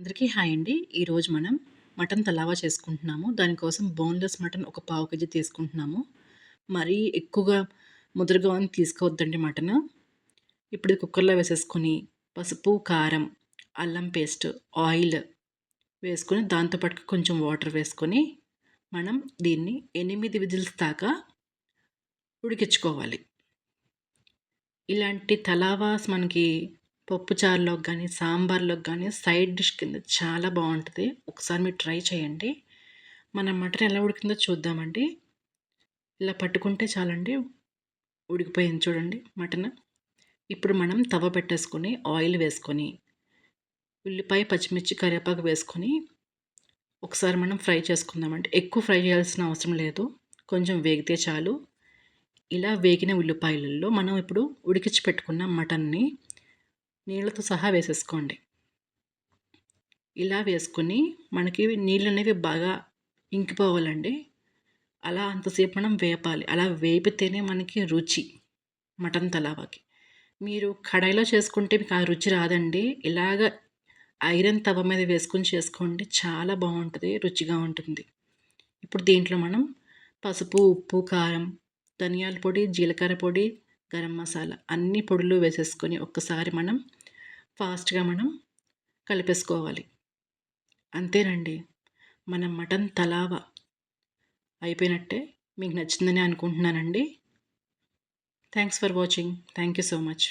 అందరికీ హాయ్ అండి. ఈరోజు మనం మటన్ తలావా చేసుకుంటున్నాము. దానికోసం బోన్‌లెస్ మటన్ ఒక పావు కేజీ తీసుకుంటున్నాము. మరీ ఎక్కువగా ముదురుగా అని తీసుకోవద్దండి మటను. ఇప్పుడు ఇది కుక్కర్‌లో వేసేసుకొని పసుపు, కారం, అల్లం పేస్ట్, ఆయిల్ వేసుకొని దాంతో పాటుగా కొంచెం వాటర్ వేసుకొని మనం దీన్ని 8 విజిల్స్ దాకా ఉడికించుకోవాలి. ఇలాంటి తలావాస్ మనకి పప్పుచారులోకి గానీ, సాంబార్‌లోకి గానీ సైడ్ డిష్ కింద చాలా బావుంటది. ఒకసారి మీరు ట్రై చేయండి. మన మటన్ ఎలా ఉడికిందో చూద్దామండి. ఇలా పట్టుకుంటే చాలండి. ఉడికిపోయింది చూడండి మటను. ఇప్పుడు మనం తవ పెట్టేసుకొని, ఆయిల్ వేసుకొని, ఉల్లిపాయ, పచ్చిమిర్చి, కరివేపాకు వేసుకొని ఒకసారి మనం ఫ్రై చేసుకుందామండి. ఎక్కువ ఫ్రై చేయాల్సిన అవసరం లేదు. కొంచెం వేగితే చాలు. ఇలా వేగిన ఉల్లిపాయలలో మనం ఇప్పుడు ఉడికించి పెట్టుకున్న మటన్‌ని నీళ్ళతో సహా వేసేసుకోండి. ఇలా వేసుకొని మనకి నీళ్ళనేవి బాగా ఇంకిపోవాలండి. అలా అంతసేపు మనం వేపాలి. అలా వేపితేనే మనకి రుచి మటన్ తలావాకి. మీరు కడాయిలో చేసుకుంటే మీకు ఆ రుచి రాదండి. ఇలాగ ఐరన్ తవ మీద వేసుకొని చేసుకోండి. చాలా బావుంటది. రుచిగా ఉంటుంది. ఇప్పుడు దీంట్లో మనం పసుపు, ఉప్పు, కారం, ధనియాల పొడి, జీలకర్ర పొడి, గరం మసాలా అన్ని పొడులు వేసేసుకొని ఒక్కసారి మనం ఫాస్ట్‌గా మనం కలిపేసుకోవాలి. అంతేనండి. మన మటన్ తలావా అయిపోయినట్టే. మీకు నచ్చిందని అనుకుంటున్నానండి. Thanks for watching. Thank you so much.